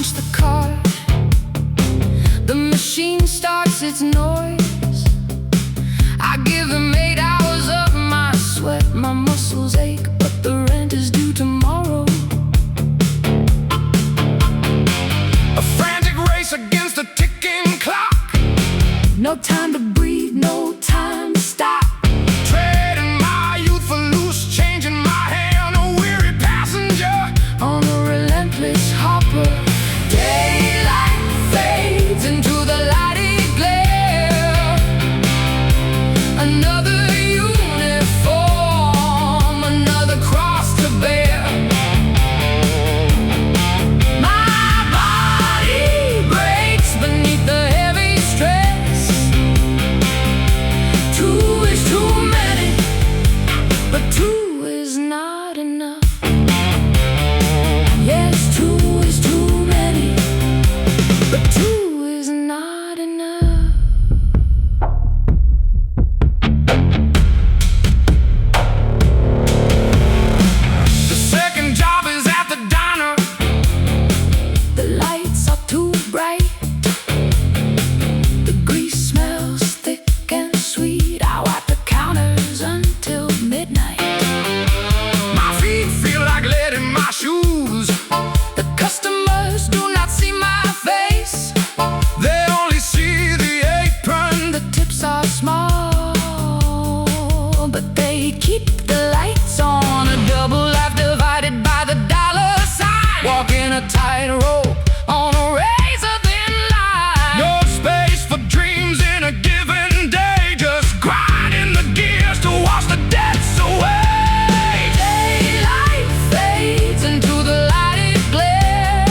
punch the card, the machine starts its noise. I give them 8 hours of my sweat, my muscles ache, but the rent is due tomorrow. A frantic race against a ticking clock. No time to breathe, no time to stop. Trading my youth for loose change in my hand, a weary passenger on a relentless hopper. Daylight fades into the lighted glare. Another uniform, another cross to bear. My body breaks beneath the heavy stress. Two is too many, but two is not enough. Yes, two is too many, but two is not enough. The second job is at the diner. The lights are too bright. The grease smells thick and sweet. I wipe the counters until midnight. My feet feel like lead in my shoes. The customers do not see my face. They only see the apron. The tips are small, but they keep the lights on. A double life divided by the dollar sign. Walking a tightrope on a razor-thin line. No space for dreams in a given day. Just grinding the gears to wash the debts away. Daylight fades into the lighted glare.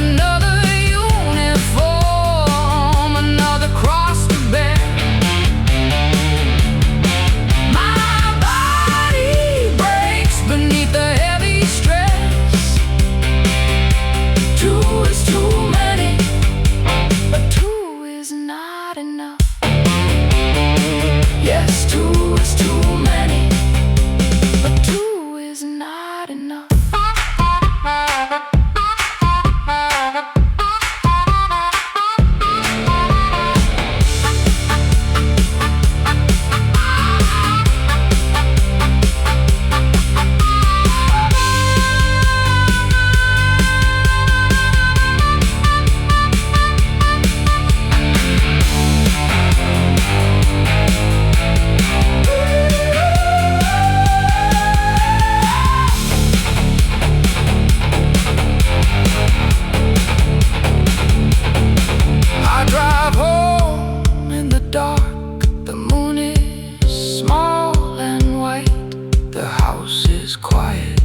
Another uniform, another cross to bear. My body breaks beneath the heavy stress. Two is too many, but two is not enough. Yes, two is too many, but two is not enough. I drive home in the dark. The moon is small and white. The house is quiet.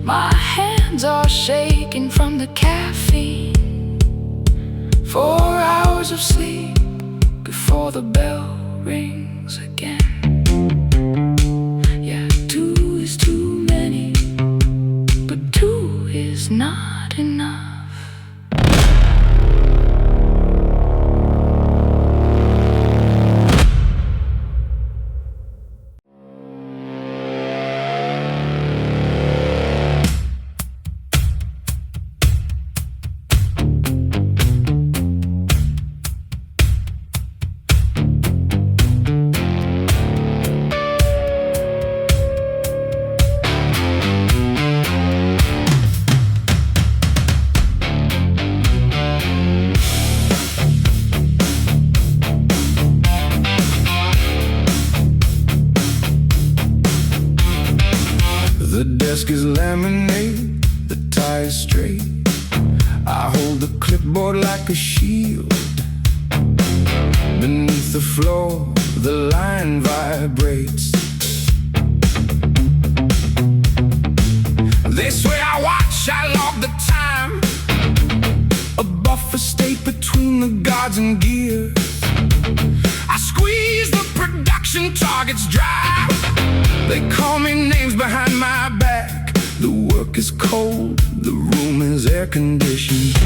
My hands are shaking from the caffeine. 4 hours of sleep before the bell rings again. Yeah, two is too many, but two is not enough. The desk is laminate, the tie is straight. I hold the clipboard like a shield. Beneath the floor, the line vibrates. They swear I watch, I log the time. A buffer state between the guards and gears. I squeeze the production targets dry. They call me names behind my back. The work is cold, the room is air conditioned.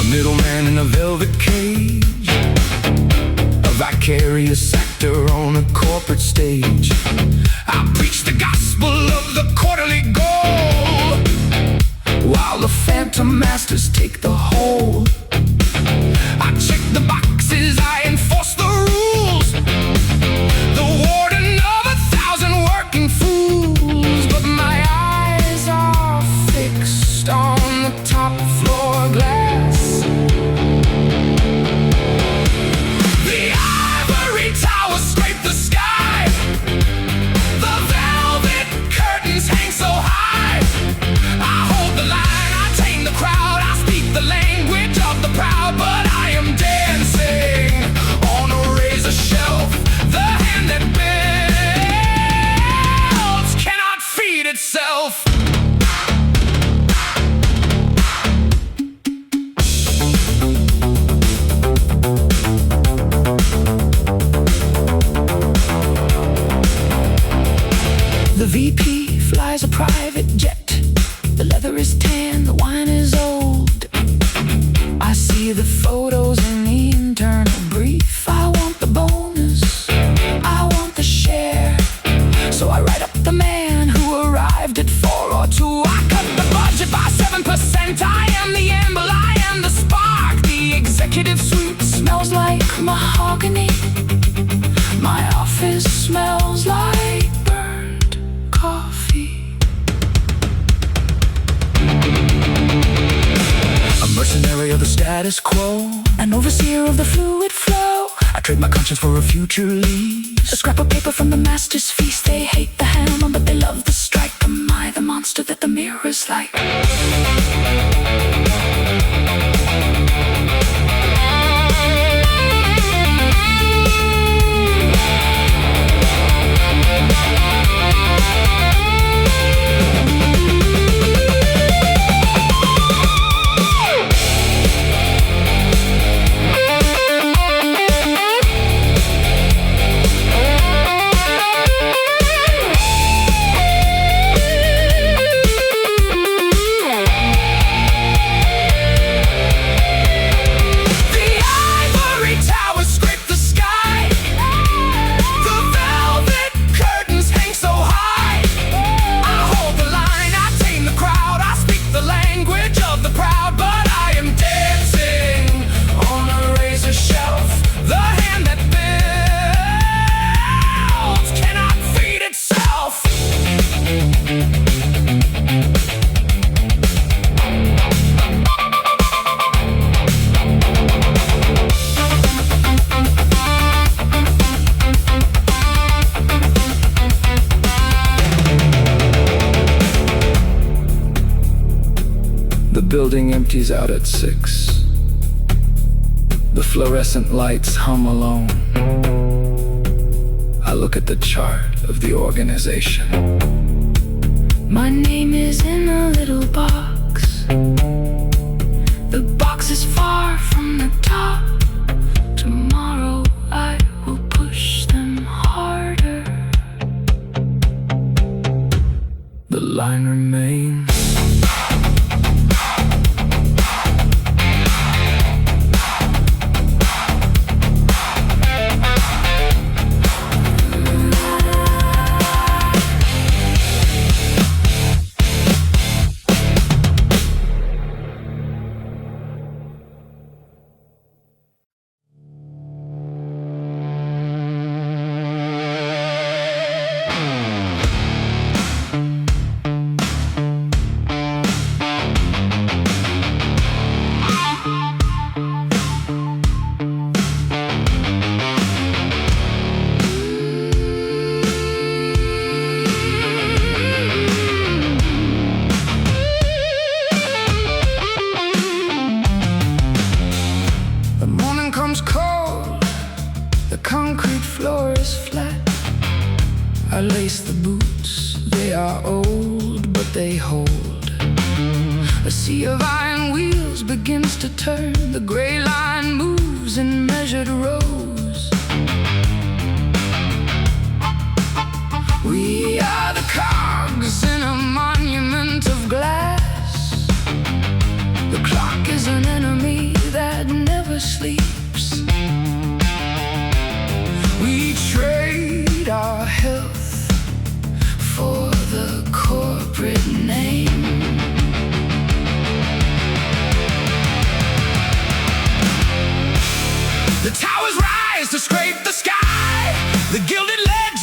A middleman in a velvet cage, a vicarious actor desperate stage. I preach the gospel of the quarterly goal, while the phantom masters take the whole. I check the boxes, I enforce the rules, the warden of 1,000 working fools. But my eyes are fixed on the top floor glass. The ivory towers scrape the sky, the velvet curtains hang so high. I hold the line, I tame the crowd, I speak the language of the proud. But I am dancing on a razor shelf, the hand that builds cannot feed itself. The VP flies a private jet. The leather is tan, the wine is old. I see the photos in the internal brief. I want the bonus, I want the share. So I write up the man who arrived at 4:02. I cut the budget by 7%. I am the amble, I am the spark. The executive suite smells like mahogany. My office smells like burnt coffee. A mercenary of the status quo, an overseer of the fluid flow. I trade my conscience for a future lease. A scrap of paper from the master's feast. They hate the hammer, but they love the strike. Am I the monster that the mirrors like? The building empties out at 6. The fluorescent lights hum alone. I look at the chart of the organization. My name is in a little box. The box is far from the top. Tomorrow I will push them harder. The line remains. concrete floor is flat. I lace the boots, they are old, but they hold. A sea of iron wheels begins to turn. The gray line moves in measured rows. We are the cogs in a monument of glass. The clock is an enemy that never sleeps. We trade our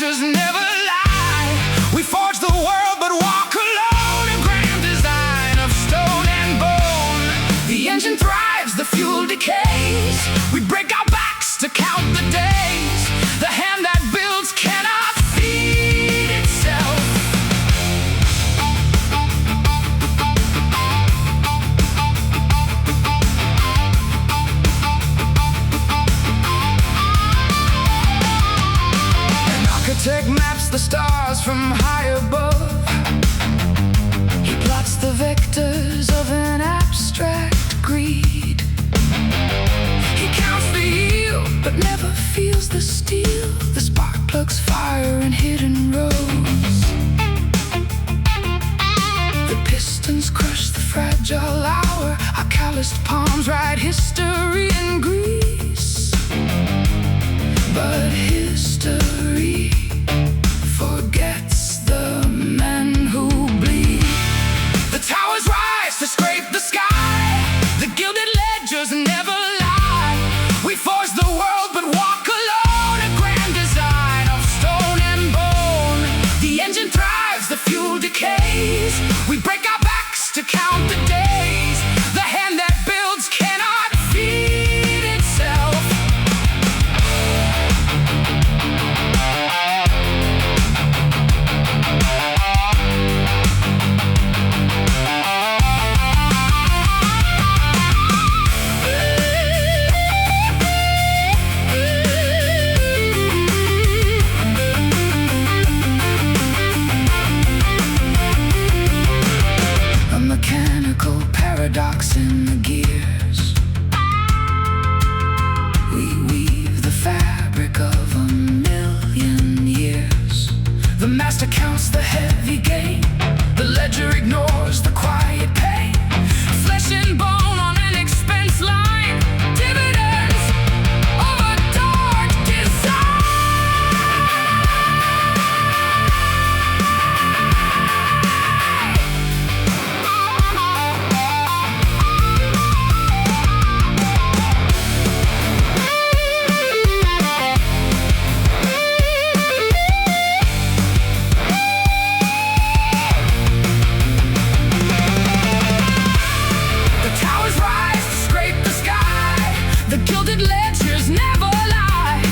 ledgers never lie. We forge the world but walk alone, a grand design of stone and bone. The engine thrives, the fuel decays. We break our backs to count the days. The hand that builds cannot feed itself. An architect maps the stars from high above. He plots the vectors of an abstract greed. He counts the yield but never feels the steel. The spark plugs fire in hidden rows. The pistons crush the fragile hour. Our calloused palms write history in grease. But history forgets the men who bleed. The towers rise to scrape the sky. The gilded ledgers never lie. We forge the world but walk alone, a grand design of stone and bone. The engine thrives, the fuel decays. We break our backs to count the days. The hand that builds cannot feed itself. Paradox in the gears. We weave the fabric of a million years. The master counts the heavy gain. The ledger ignores the quiet pain. Flesh and bone on an expense line. Dividends of a dark design. The gilded ledgers never lie.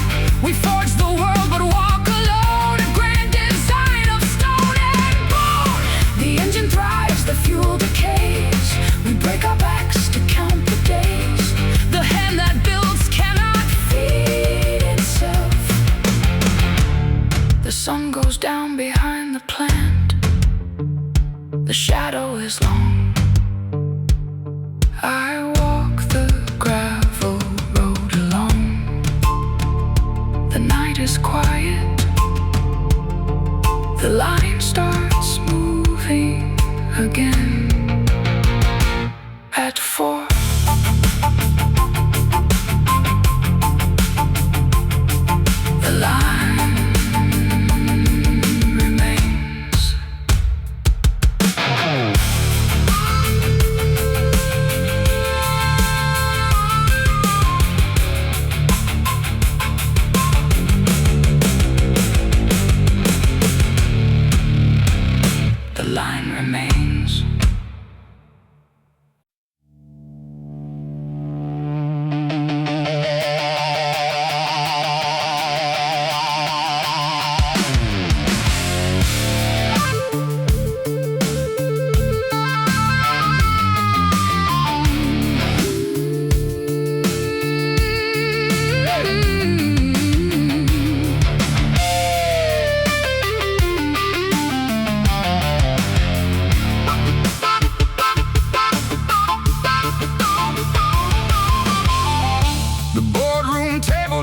We forge the world but walk alone, a grand design of stone and bone. The engine thrives, the fuel decays. We break our backs to count the days. The hand that builds cannot feed itself. The sun goes down behind the plant. The shadow is long. I walk the gravel road alone. The night is quiet. The line starts moving again. At 4, the line remains. The line remains.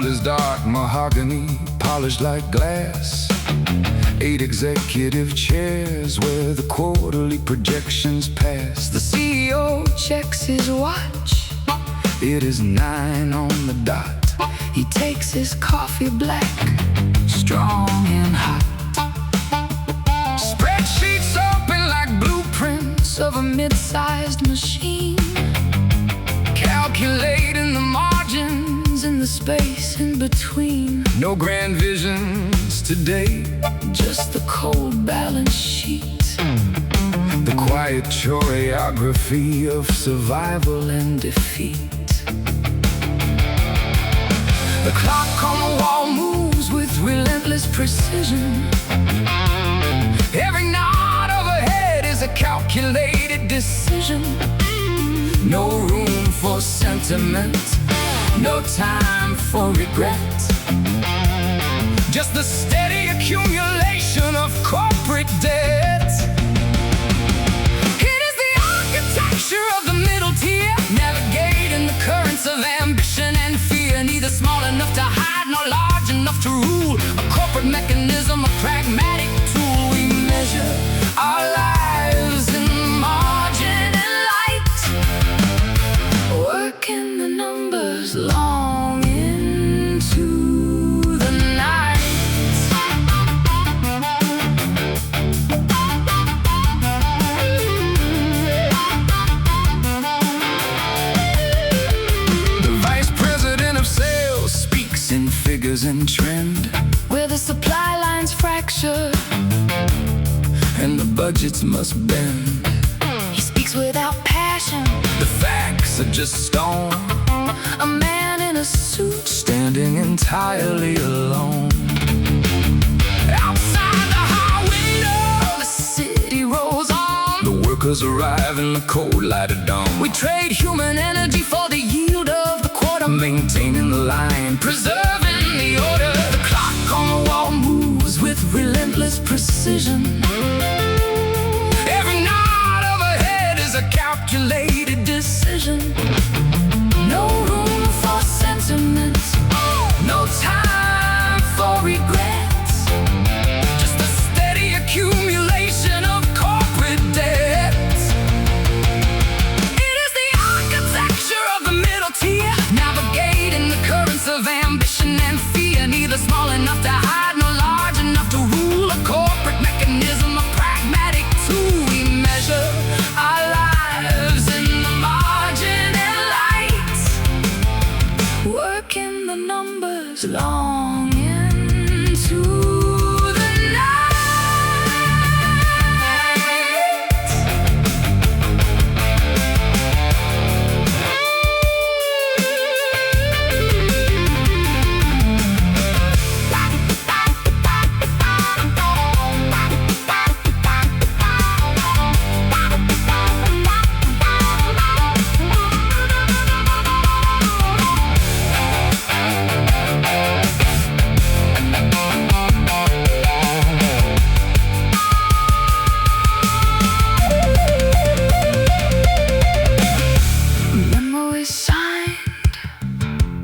Is dark mahogany, polished like glass. 8 executive chairs where the quarterly projections pass. The CEO checks his watch. It is 9 on the dot. He takes his coffee black, strong and hot. Spreadsheets open like blueprints of a mid-sized machine, calculating the margins in the space in between. No grand visions today. Just the cold balance sheet, the quiet choreography of survival and defeat. The clock on the wall moves with relentless precision. Every nod overhead is a calculated decision. No room for sentiment, no time for regret. Just the steady accumulation of corporate debt. It is the architecture of the middle tier, navigating the currents of ambition and fear. Neither small enough to hide nor large enough to rule. A corporate mechanism, a pragmatic tool. We measure our lives in margin and light, working the numbers long into the night. The vice president of sales speaks in figures and trend, where the supply lines fracture and the budgets must bend. He speaks without passion, the facts are just stone. A man in a suit standing entirely alone. Outside the high window, the city rolls on. The workers arrive in the cold light of dawn. We trade human energy for the yield of the quarter, maintaining the line, preserving the order. The clock on the wall moves with relentless precision. Every nod overhead is a calculated decision. No room for sentiment, no time for regrets. Just a steady accumulation of corporate debts. It is the architecture of the middle tier, navigating the currents of ambition and fear. Neither small enough to hide nor large enough to rule. A corporate mechanism, a pragmatic tool. We measure our lives in the margin and light, working the numbers long into the night.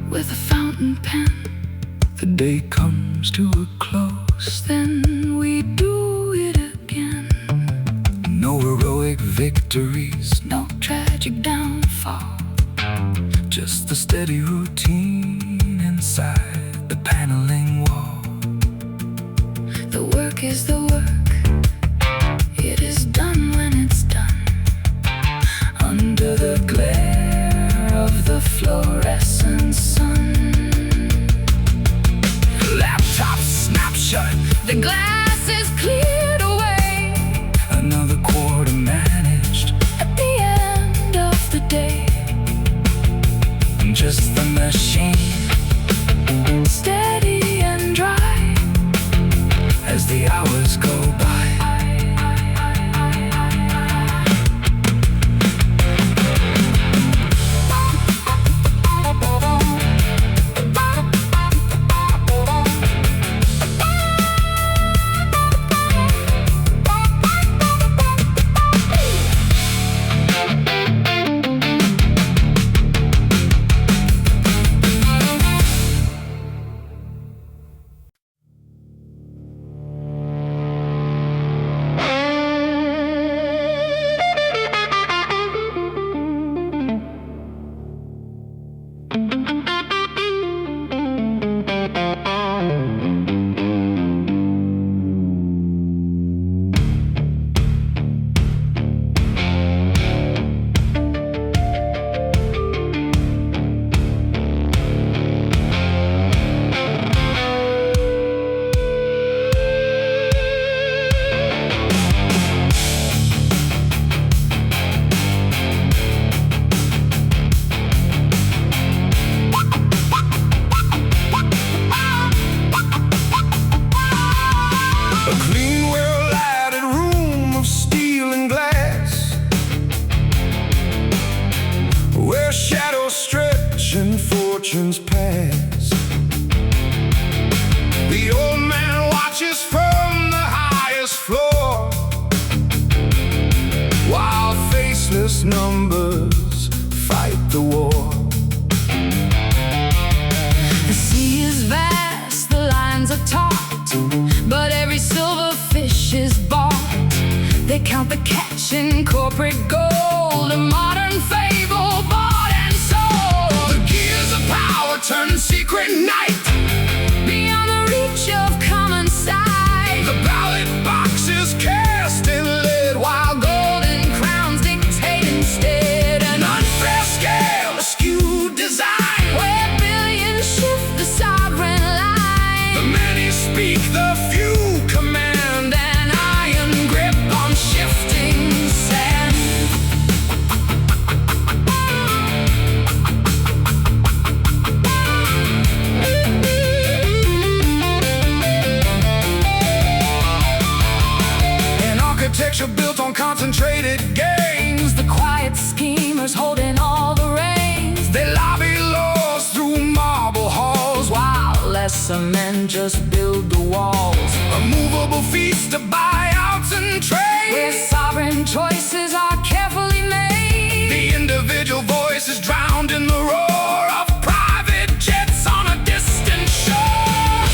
With a fountain pen, the day comes to a close, then we do it again. No heroic victories, no tragic downfall, just the steady routine inside the paneling wall. The work is the work, it is done when it's done, under the glare of the fluorescent sun. Laptops snap shut, the glass is cleared away. Another quarter managed at the end of the day. Just the machine, steady and dry, as the hours go by. oceans pass. The old man watches from the highest floor, while faceless numbers fight the war. The sea is vast, the lines are taut, but every silver fish is bought. They count the catch in corporate gold, a modern fable bought and sold. The gears of power turn secret night, Beyond the reach of common sight. the ballot box is cast in lead, while golden crowns dictate instead. An unfair scale, a skewed design, Where billions shift the sovereign line. the many speak, the few command, an iron grip on shifting sand. An architecture built on concentrated gains, The quiet schemers holding all the reins, they lobby laws through marble halls, while lesser men just build the walls. a movable feast to buyouts and Where trade. sovereign choices are carefully made. The individual voice is drowned in the roar of private jets on a distant shore.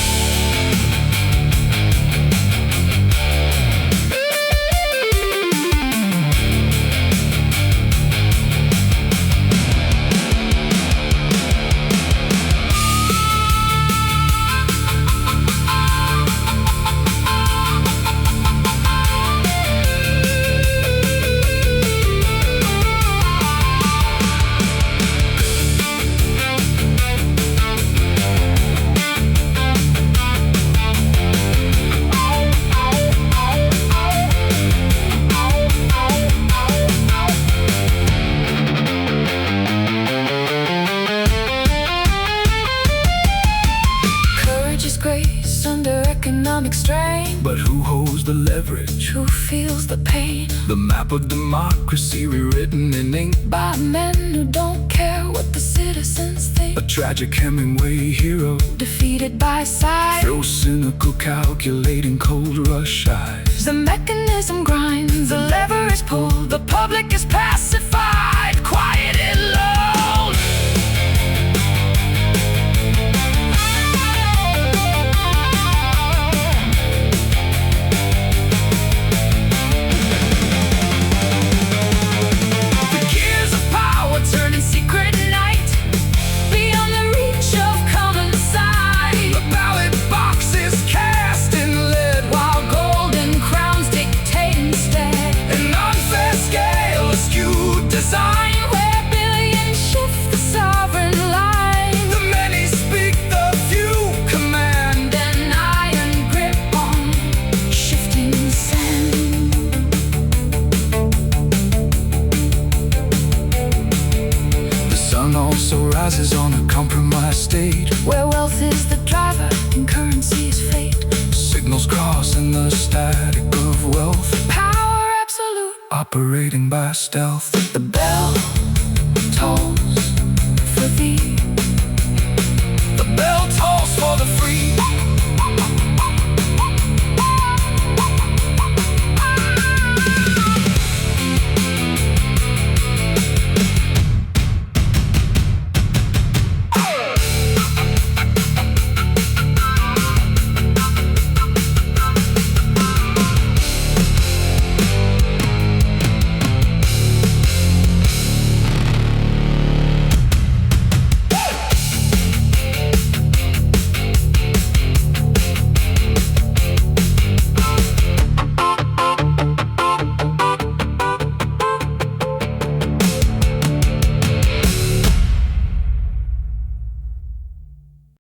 Courage is grace under economic strain. But who holds the leverage? Who feels the pain? The map of democracy rewritten in ink, By men who don't care what the citizens think. a tragic Hemingway hero, Defeated by sight. through cynical calculating cold rush eyes. The mechanism grinds, the lever is pulled, the public is pacified, quieted, lulled. The gears of power turn in secret night, Beyond the reach of common sight. the ballot box is cast in lead, While golden crowns dictate instead. an unfair scale, a skewed design. Where billions shift the sovereign line. The many speak, the few command. An iron grip on shifting sand. The sun also rises on a compromised stage, Where wealth is the driver and currency is fate. signals cross in the static of wealth, Power absolute. operating by stealth. The bell tolls